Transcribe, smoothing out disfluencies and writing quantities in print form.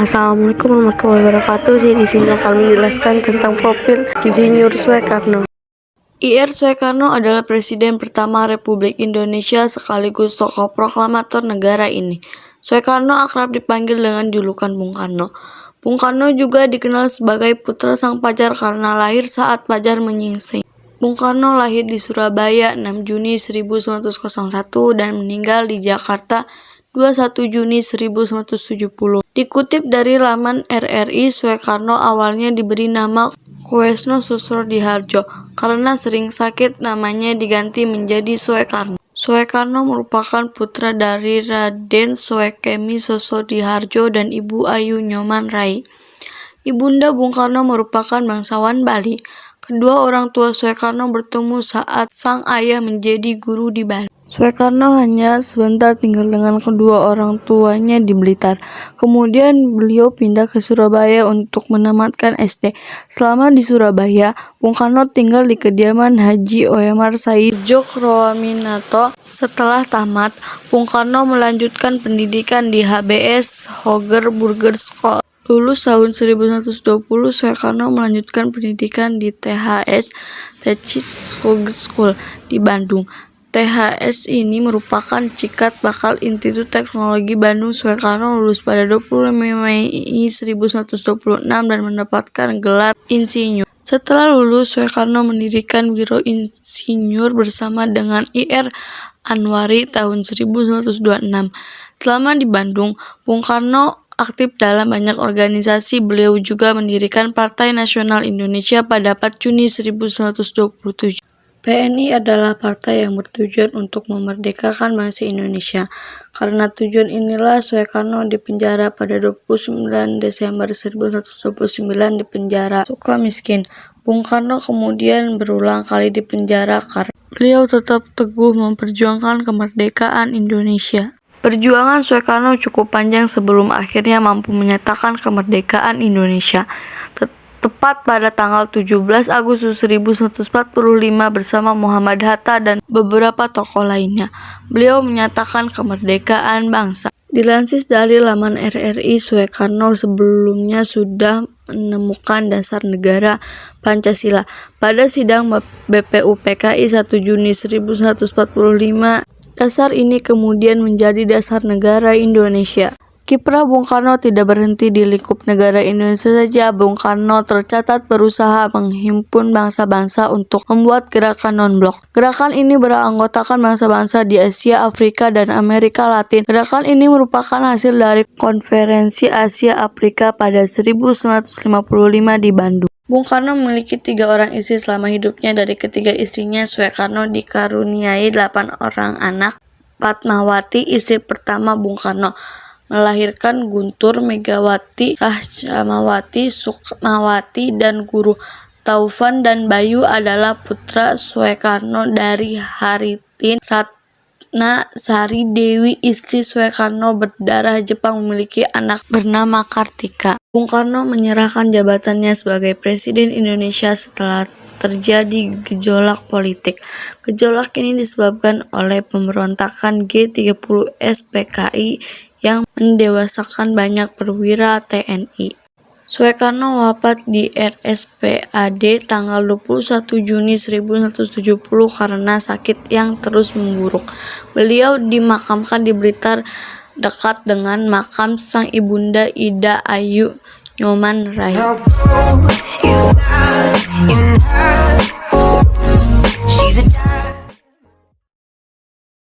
Assalamualaikum warahmatullahi wabarakatuh. Saya di sini akan menjelaskan tentang profil Insinyur Soekarno. Ir. Soekarno adalah Presiden pertama Republik Indonesia sekaligus tokoh proklamator negara ini. Soekarno akrab dipanggil dengan julukan Bung Karno. Bung Karno juga dikenal sebagai putra sang Fajar karena lahir saat Fajar menyingsing. Bung Karno lahir di Surabaya 6 Juni 1901 dan meninggal di Jakarta 21 Juni 1970. Dikutip dari laman RRI, Soekarno awalnya diberi nama Koesno Susrodiharjo. Karena sering sakit, namanya diganti menjadi Soekarno. Soekarno merupakan putra dari Raden Soekemi Susrodiharjo dan Ibu Ayu Nyoman Rai. Ibunda Bung Karno merupakan bangsawan Bali. Kedua orang tua Soekarno bertemu saat sang ayah menjadi guru di Bali. Soekarno hanya sebentar tinggal dengan kedua orang tuanya di Blitar. Kemudian beliau pindah ke Surabaya untuk menamatkan SD. Selama di Surabaya, Bung Karno tinggal di kediaman Haji Oemar Said Djokroaminato. Setelah tamat, Bung Karno melanjutkan pendidikan di HBS Hoger Burger School. Lulus tahun 1920, Soekarno melanjutkan pendidikan di THS Techis Hoger School di Bandung. THS ini merupakan cikal bakal Institut Teknologi Bandung. Soekarno lulus pada 25 Mei 1926 dan mendapatkan gelar insinyur. Setelah lulus, Soekarno mendirikan Biro Insinyur bersama dengan Ir. Anwari tahun 1926. Selama di Bandung, Bung Karno aktif dalam banyak organisasi. Beliau juga mendirikan Partai Nasional Indonesia pada 4 Juni 1927. PNI adalah partai yang bertujuan untuk memerdekakan bangsa Indonesia. Karena tujuan inilah Soekarno dipenjara pada 29 Desember 1929 di penjara Sukamiskin. Bung Karno kemudian berulang kali dipenjara karena beliau tetap teguh memperjuangkan kemerdekaan Indonesia. Perjuangan Soekarno cukup panjang sebelum akhirnya mampu menyatakan kemerdekaan Indonesia. Tepat pada tanggal 17 Agustus 1945 bersama Muhammad Hatta dan beberapa tokoh lainnya, beliau menyatakan kemerdekaan bangsa. Dilansir dari laman RRI, Soekarno sebelumnya sudah menemukan dasar negara Pancasila. Pada sidang BPUPKI 1 Juni 1945, dasar ini kemudian menjadi dasar negara Indonesia. Kiprah Bung Karno tidak berhenti di lingkup negara Indonesia saja. Bung Karno tercatat berusaha menghimpun bangsa-bangsa untuk membuat gerakan non-blok. Gerakan ini beranggotakan bangsa-bangsa di Asia, Afrika, dan Amerika Latin. Gerakan ini merupakan hasil dari Konferensi Asia Afrika pada 1955 di Bandung. Bung Karno memiliki 3 orang istri selama hidupnya. Dari ketiga istrinya, Soekarno dikaruniai 8 orang anak. Fatmawati, istri pertama Bung Karno, melahirkan Guntur, Megawati, Rahmawati, Sukmawati, dan Guru. Taufan dan Bayu adalah putra Soekarno. Dari Haritin Ratna Sari Dewi, istri Soekarno berdarah Jepang, memiliki anak bernama Kartika. Bung Karno menyerahkan jabatannya sebagai Presiden Indonesia setelah terjadi gejolak politik. Gejolak ini disebabkan oleh pemberontakan G30S PKI yang mendewasakan banyak perwira TNI. Soekarno wafat di RSPAD tanggal 21 Juni 1970 karena sakit yang terus memburuk. Beliau dimakamkan di Blitar dekat dengan makam sang ibunda Ida Ayu Nyoman Rai.